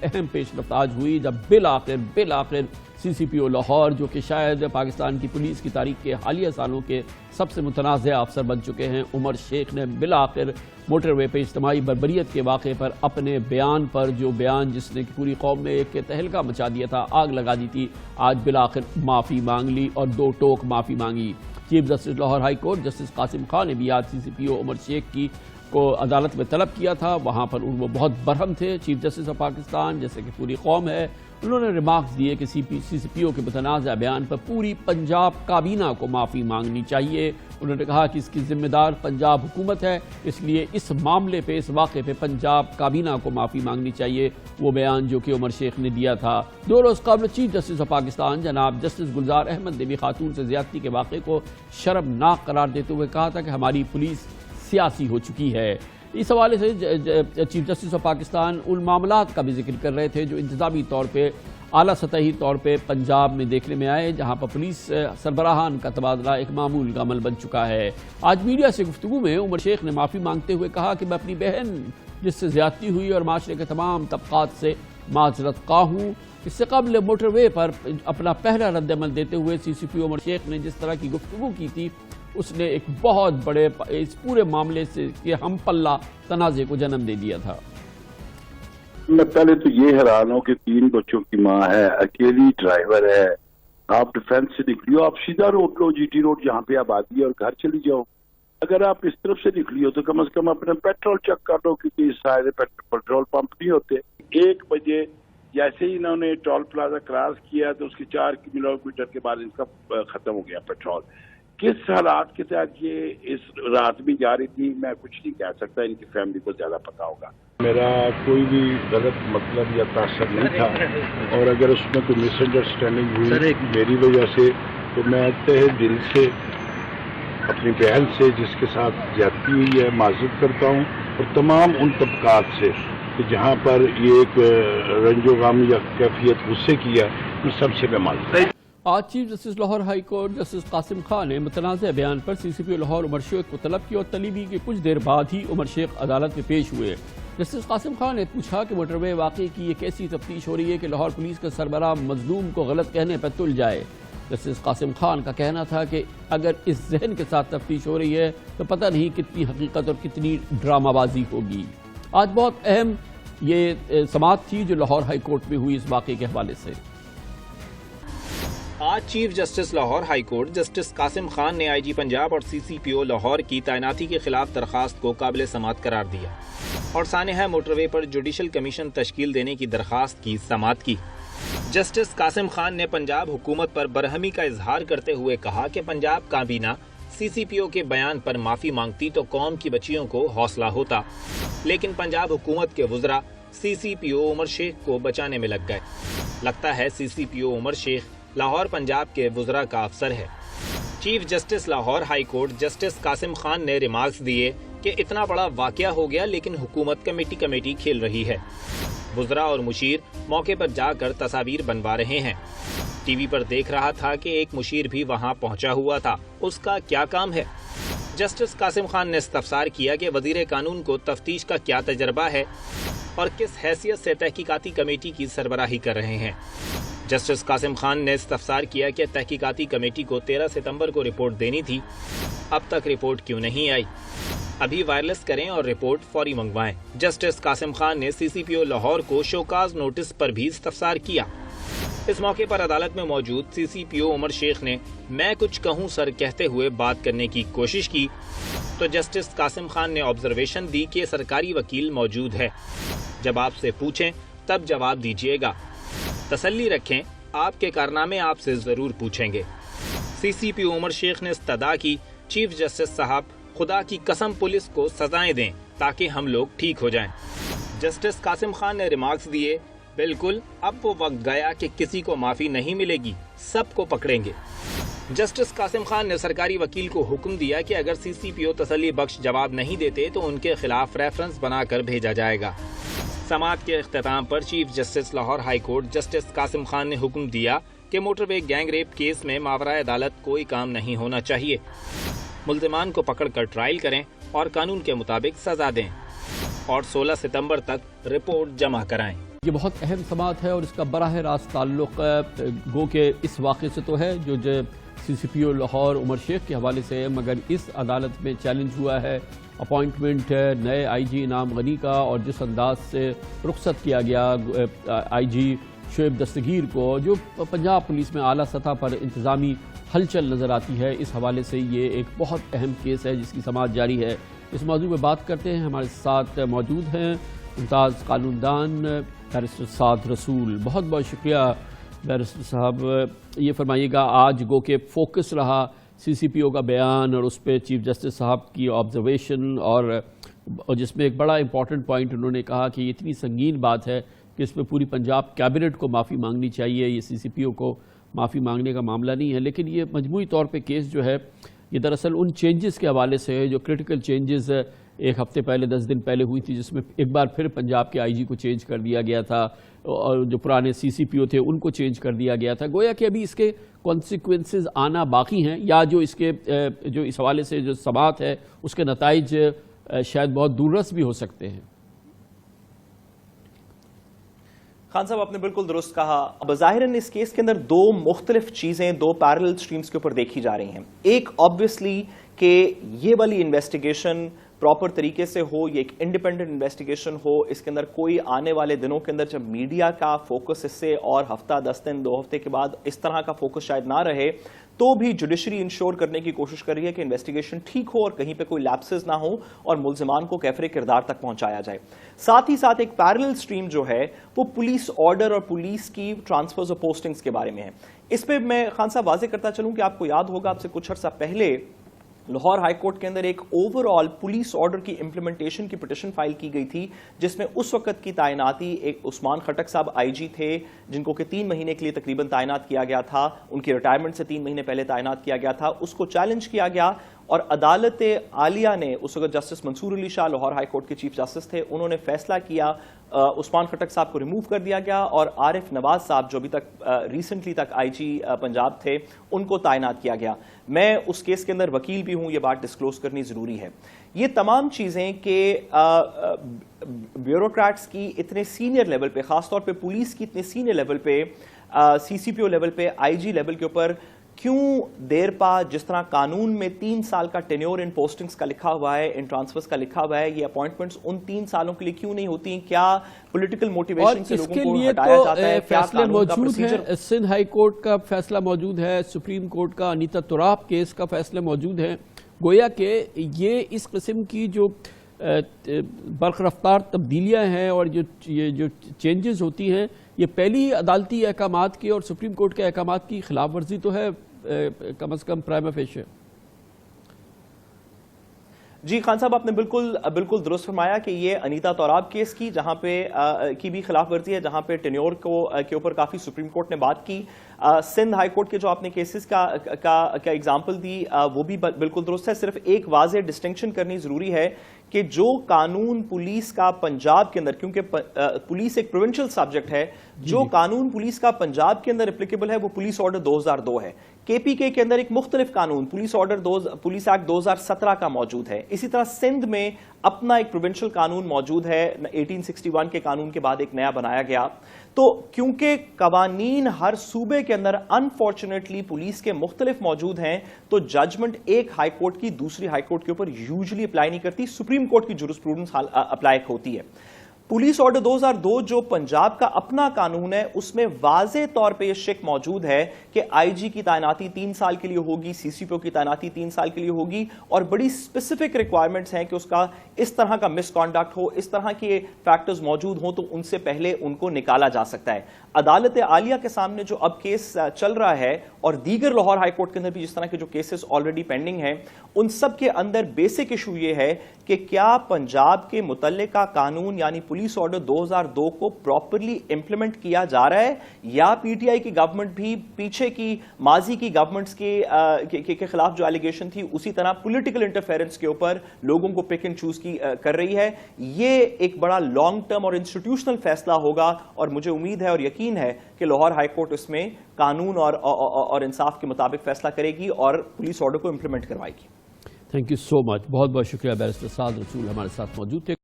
اہم پیش رفت آج ہوئی جب بالآخر CCPO لاہور، جو کہ شاید پاکستان کی پولیس کی تاریخ کے حالیہ سالوں کے سب سے متنازع افسر بن چکے ہیں، عمر شیخ نے بالآخر موٹر وے پہ اجتماعی بربریت کے واقعے پر اپنے بیان پر، جو بیان جس نے پوری قوم میں ایک تہلکہ مچا دیا تھا، آگ لگا دی تھی، آج بالآخر معافی مانگ لی اور 2 ٹوک معافی مانگی۔ Chief justice Lahore high court justice Qasim Khan نے بھی آج CCPO عمر شیخ کو عدالت میں طلب کیا تھا۔ وہاں پر وہ بہت برہم تھے، چیف جسٹس آف پاکستان جیسے کہ پوری قوم ہے، انہوں نے ریمارکس دیے کہ CCPO کے متنازع بیان پر پوری پنجاب کابینہ کو معافی مانگنی چاہیے۔ انہوں نے کہا کہ اس کی ذمہ دار پنجاب حکومت ہے، اس لیے اس معاملے پہ، اس واقعے پہ پنجاب کابینہ کو معافی مانگنی چاہیے۔ وہ بیان جو کہ عمر شیخ نے دیا تھا 2 روز قبل، چیف جسٹس آف پاکستان جناب جسٹس گلزار احمد نے بھی خاتون سے زیادتی کے واقعے کو شرمناک قرار دیتے ہوئے کہا تھا کہ ہماری پولیس سیاسی ہو چکی ہے۔ اس حوالے سے چیف جسٹس آف پاکستان ان معاملات کا بھی ذکر کر رہے تھے جو انتظامی طور پہ، اعلیٰ سطحی طور پہ پنجاب میں دیکھنے میں آئے، جہاں پر پولیس سربراہان کا تبادلہ ایک معمول کا عمل بن چکا ہے۔ آج میڈیا سے گفتگو میں عمر شیخ نے معافی مانگتے ہوئے کہا کہ میں اپنی بہن جس سے زیادتی ہوئی اور معاشرے کے تمام طبقات سے معذرت خواہ ہوں۔ اس سے قبل موٹر وے پر اپنا پہلا رد عمل دیتے ہوئے CCPO عمر شیخ نے جس طرح کی گفتگو کی تھی، اس نے ایک بہت بڑے اس پورے معاملے سے ہم پلہ تنازع کو جنم دے دیا تھا۔ میں پہلے تو یہ حیران ہوں کہ 3 بچوں کی ماں ہے، اکیلی ڈرائیور ہے، آپ ڈیفینس سے نکلی ہو، آپ سیدھا روڈ لو، GT روڈ جہاں پہ آبادی ہے، اور گھر چلی جاؤ۔ اگر آپ اس طرف سے نکلی ہو تو کم از کم اپنا پیٹرول چیک کر لو، کیونکہ سارے پیٹرول پمپ نہیں ہوتے۔ 1 بجے جیسے ہی انہوں نے ٹول پلازا کراس کیا تو اس کے 4 کلومیٹر کے بعد ان کا ختم ہو گیا پیٹرول۔ کس حالات کے تحت یہ اس رات بھی جا رہی تھی میں کچھ نہیں کہہ سکتا، ان کی فیملی کو زیادہ پتا ہوگا۔ میرا کوئی بھی غلط مطلب یا تاثر نہیں تھا، اور اگر اس میں کوئی مس انڈرسٹینڈنگ ہوئی میری وجہ سے تو میں تہہ دل سے اپنی بہن سے جس کے ساتھ زیادتی ہوئی ہے معذرت کرتا ہوں، اور تمام ان طبقات سے کہ جہاں پر یہ ایک رنج و غم یا کیفیت غصے کی ہے، ان سب سے میں معذرت۔ آج chief justice Lahore high court justice Qasim Khan نے متنازع بیان پر CCPO لاہور عمر شیخ کو طلب کی، اور طلبی کے کچھ دیر بعد ہی عمر شیخ عدالت میں پیش ہوئے۔ جسٹس قاسم خان نے پوچھا کہ موٹر وے واقعے کی یہ کیسی تفتیش ہو رہی ہے کہ لاہور پولیس کا سربراہ مظلوم کو غلط کہنے پر تل جائے۔ جسٹس قاسم خان کا کہنا تھا کہ اگر اس ذہن کے ساتھ تفتیش ہو رہی ہے تو پتہ نہیں کتنی حقیقت اور کتنی ڈرامہ بازی ہوگی۔ آج بہت اہم یہ سماعت تھی جو لاہور ہائی کورٹ میں ہوئی اس واقعے کے حوالے سے۔ آج chief justice Lahore high court justice Qasim Khan نے IG پنجاب اور CCPO لاہور کی تعیناتی کے خلاف درخواست کو قابل سماعت قرار دیا اور سانحہ موٹر وے پر جوڈیشل کمیشن تشکیل دینے کی درخواست کی سماعت کی۔ جسٹس قاسم خان نے پنجاب حکومت پر برہمی کا اظہار کرتے ہوئے کہا کہ پنجاب کابینہ CCPO کے بیان پر معافی مانگتی تو قوم کی بچیوں کو حوصلہ ہوتا، لیکن پنجاب حکومت کے وزراء CCPO عمر شیخ کو بچانے میں لگ گئے۔ لگتا ہے CCPO عمر شیخ لاہور پنجاب کے وزراء کا افسر ہے۔ Chief justice Lahore high court justice Qasim Khan نے ریمارکس دیے کہ اتنا بڑا واقعہ ہو گیا لیکن حکومت کمیٹی کھیل رہی ہے۔ وزراء اور مشیر موقع پر جا کر تصاویر بنوا رہے ہیں۔ ٹی وی پر دیکھ رہا تھا کہ ایک مشیر بھی وہاں پہنچا ہوا تھا، اس کا کیا کام ہے؟ جسٹس قاسم خان نے استفسار کیا کہ وزیر قانون کو تفتیش کا کیا تجربہ ہے اور کس حیثیت سے تحقیقاتی کمیٹی کی سربراہی کر رہے ہیں۔ جسٹس قاسم خان نے استفسار کیا کہ تحقیقاتی کمیٹی کو 13 ستمبر کو رپورٹ دینی تھی، اب تک رپورٹ کیوں نہیں آئی؟ ابھی وائرلیس کریں اور رپورٹ فوری منگوائیں۔ جسٹس قاسم خان نے CCPO لاہور کو شوکاز نوٹس پر بھی استفسار کیا۔ اس موقع پر عدالت میں موجود CCPO عمر شیخ نے میں کچھ کہوں سر کہتے ہوئے بات کرنے کی کوشش کی تو جسٹس قاسم خان نے آبزرویشن دی کہ سرکاری وکیل موجود ہے، جب آپ سے پوچھیں تب جواب دیجیے گا، تسلی رکھیں آپ کے کارنامے آپ سے ضرور پوچھیں گے۔ CCPO عمر شیخ نے استدعا کی چیف جسٹس صاحب خدا کی قسم پولیس کو سزائیں دیں تاکہ ہم لوگ ٹھیک ہو جائیں۔ جسٹس قاسم خان نے ریمارکس دیے بالکل اب وہ وقت گیا کہ کسی کو معافی نہیں ملے گی، سب کو پکڑیں گے۔ جسٹس قاسم خان نے سرکاری وکیل کو حکم دیا کہ اگر CCPO تسلی بخش جواب نہیں دیتے تو ان کے خلاف ریفرنس بنا کر بھیجا جائے گا۔ سماعت کے اختتام پر chief justice Lahore high court justice Qasim Khan نے حکم دیا کہ motorway gang rape case میں ماورائے عدالت کوئی کام نہیں ہونا چاہیے، ملزمان کو پکڑ کر ٹرائل کریں اور قانون کے مطابق سزا دیں اور 16 ستمبر تک رپورٹ جمع کرائیں۔ یہ بہت اہم سماعت ہے اور اس کا براہ راست تعلق گو کہ اس واقعے سے تو ہے جو سی سی پی او لاہور عمر شیخ کے حوالے سے ہے، مگر اس عدالت میں چیلنج ہوا ہے اپوائنٹمنٹ نئے آئی جی انعام غنی کا، اور جس انداز سے رخصت کیا گیا آئی جی شعیب دستگیر کو، جو پنجاب پولیس میں اعلیٰ سطح پر انتظامی ہلچل نظر آتی ہے، اس حوالے سے یہ ایک بہت اہم کیس ہے جس کی سماعت جاری ہے۔ اس موضوع پہ بات کرتے ہیں، ہمارے ساتھ موجود ہیں ممتاز قانون دان بیرسٹر سعد رسول۔ بہت بہت شکریہ بیرسٹر صاحب۔ یہ فرمائیے گا، آج گو کہ فوکس رہا سی سی پی او کا بیان اور اس پہ چیف جسٹس صاحب کی آبزرویشن، اور جس میں ایک بڑا امپورٹنٹ پوائنٹ انہوں نے کہا کہ یہ اتنی سنگین بات ہے کہ اس پہ پوری پنجاب کیبنٹ کو معافی مانگنی چاہیے، یہ سی سی پی او کو معافی مانگنے کا معاملہ نہیں ہے۔ لیکن یہ مجموعی طور پہ کیس جو ہے یہ دراصل ان چینجز کے حوالے سے ہے جو کرٹیکل چینجز ایک ہفتے پہلے 10 دن پہلے ہوئی تھی، جس میں ایک بار پھر پنجاب کے آئی جی کو چینج کر دیا گیا تھا اور جو پرانے سی سی پی او تھے ان کو چینج کر دیا گیا تھا۔ گویا کہ ابھی اس کے کانسیکوینسز آنا باقی ہیں، یا جو اس حوالے سے جو سماعت ہے اس کے نتائج شاید بہت دوررس بھی ہو سکتے ہیں۔ خان صاحب، آپ نے بالکل درست کہا۔ بظاہراً اس کیس کے اندر دو مختلف چیزیں دو پیرلل سٹریمز کے اوپر دیکھی جا رہی ہیں۔ ایک آبویسلی کہ یہ والی انویسٹیگیشن پراپر طریقے سے ہو، یہ ایک انڈیپینڈنٹ انویسٹیگیشن ہو، اس کے اندر کوئی آنے والے دنوں کے اندر جب میڈیا کا فوکس اس سے اور ہفتہ 10 دن 2 ہفتے کے بعد اس طرح کا فوکس شاید نہ رہے، تو بھی جوڈیشری انشور کرنے کی کوشش کر رہی ہے کہ انویسٹیگیشن ٹھیک ہو اور کہیں پہ کوئی لیپسز نہ ہو اور ملزمان کو کیفر کردار تک پہنچایا جائے۔ ساتھ ہی ساتھ ایک پیرلل سٹریم جو ہے وہ پولیس آرڈر اور پولیس کی ٹرانسفرز اور پوسٹنگز کے بارے میں ہے۔ اس پہ میں خان صاحب واضح کرتا چلوں کہ آپ کو یاد ہوگا آپ سے کچھ عرصہ پہلے لاہور ہائی کورٹ کے اندر ایک اوور آل پولیس آرڈر کی امپلیمنٹیشن کی پٹیشن فائل کی گئی تھی، جس میں اس وقت کی تعیناتی ایک عثمان خٹک صاحب آئی جی تھے جن کو کہ 3 مہینے کے لیے تقریباً تعینات کیا گیا تھا، ان کی ریٹائرمنٹ سے 3 مہینے پہلے تعینات کیا گیا تھا، اس کو چیلنج کیا گیا اور عدالت عالیہ نے اس وقت جسٹس منصور علی شاہ لاہور ہائی کورٹ کے چیف جسٹس تھے، انہوں نے فیصلہ کیا عثمان خٹک صاحب کو ریموو کر دیا گیا اور عارف نواز صاحب جو ابھی تک ریسنٹلی تک آئی جی پنجاب تھے ان کو تعینات کیا گیا۔ میں اس کیس کے اندر وکیل بھی ہوں، یہ بات ڈسکلوز کرنی ضروری ہے۔ یہ تمام چیزیں کہ بیوروکریٹس کی اتنے سینئر لیول پہ، خاص طور پہ پولیس کی اتنے سینئر لیول پہ، سی سی پی او لیول پہ، آئی جی لیول کے اوپر کیوں دیر پا، جس طرح قانون میں 3 سال کا ٹینیور ان پوسٹنگز کا لکھا ہوا ہے، ان ٹرانسفرز کا لکھا ہوا ہے، یہ اپوائنٹمنٹس ان 3 سالوں کے لیے کیوں نہیں ہوتی؟ کیا پولیٹیکل موٹیویشن سے لوگوں کو ہٹایا جاتا ہے؟ فیصلے موجود ہیں، سندھ ہائی کورٹ کا فیصلہ موجود ہے، سپریم کورٹ کا انیتا تراب کیس کا فیصلہ موجود ہے۔ گویا کہ یہ اس قسم کی جو برق رفتار تبدیلیاں ہیں اور یہ جو چینجز ہوتی ہیں، یہ پہلی عدالتی احکامات کی اور سپریم کورٹ کے احکامات کی خلاف ورزی تو ہے کم از کم پرائما فیشے۔ جی خان صاحب، آپ نے بالکل درست فرمایا کہ یہ انیتا توراب کیس کی جہاں پہ کی بھی خلاف ورزی ہے، جہاں پہ ٹینیور کے اوپر کافی سپریم کورٹ نے بات کی۔ سندھ ہائی کورٹ کے جو آپ نے کیسز کا ایگزامپل دی وہ بھی بالکل درست ہے۔ صرف ایک واضح ڈسٹنکشن کرنی ضروری ہے کہ جو قانون پولیس کا پنجاب کے اندر، کیونکہ پولیس ایک پروونشل سبجیکٹ ہے، جو قانون پولیس کا پنجاب کے اندر اپلیکیبل ہے وہ پولیس آرڈر 2002 ہے۔ کے پی کے اندر ایک مختلف قانون پولیس ایکٹ 2017 کا موجود ہے۔ اسی طرح سندھ میں اپنا ایک پروونشل قانون موجود ہے، 1861 کے قانون کے بعد ایک نیا بنایا گیا۔ تو کیونکہ قوانین ہر صوبے کے اندر انفارچونیٹلی پولیس کے مختلف موجود ہیں، تو ججمنٹ ایک ہائی کورٹ کی دوسری ہائی کورٹ کے اوپر یوزلی اپلائی نہیں کرتی، سپریم کورٹ کی جورسپروڈنس اپلائی ہوتی ہے۔ پولیس آرڈر 2002 جو پنجاب کا اپنا قانون ہے، اس میں واضح طور پہ یہ شک موجود ہے کہ آئی جی کی تعیناتی 3 سال کے لیے ہوگی، سی سی پی او کی تعیناتی 3 سال کے لیے ہوگی، اور بڑی اسپیسیفک ریکوائرمنٹس ہیں کہ اس کا اس طرح کا مس کانڈکٹ ہو، اس طرح کے فیکٹرز موجود ہوں تو ان سے پہلے ان کو نکالا جا سکتا ہے۔ عدالت عالیہ کے سامنے جو اب کیس چل رہا ہے اور دیگر لاہور ہائی کورٹ کے اندر بھی جس طرح کے جو کیسز آلریڈی پینڈنگ ہیں، ان سب کے اندر بیسک ایشو یہ ہے کہ کیا پنجاب کے متعلقہ قانون یعنی پولیس آرڈر 2002 کو پراپرلی امپلیمنٹ کیا جا رہا ہے، یا پی ٹی آئی کی گورنمنٹ بھی پیچھے کی ماضی کی گورنمنٹس کے خلاف جو ایلیگیشن تھی اسی طرح پولیٹیکل انٹرفیرنس کے اوپر لوگوں کو پک اینڈ چوز کر رہی ہے۔ یہ ایک بڑا لانگ ٹرم اور انسٹیٹیوشنل فیصلہ ہوگا، اور مجھے امید ہے اور یقین ہے کہ لاہور ہائی کورٹ اس میں قانون اور انصاف کے مطابق فیصلہ کرے گی اور پولیس آرڈر کو امپلیمنٹ کروائے گی۔ تھینک یو سو مچ، بہت بہت شکریہ بیرسٹر سعد رسول ہمارے ساتھ موجود تھے۔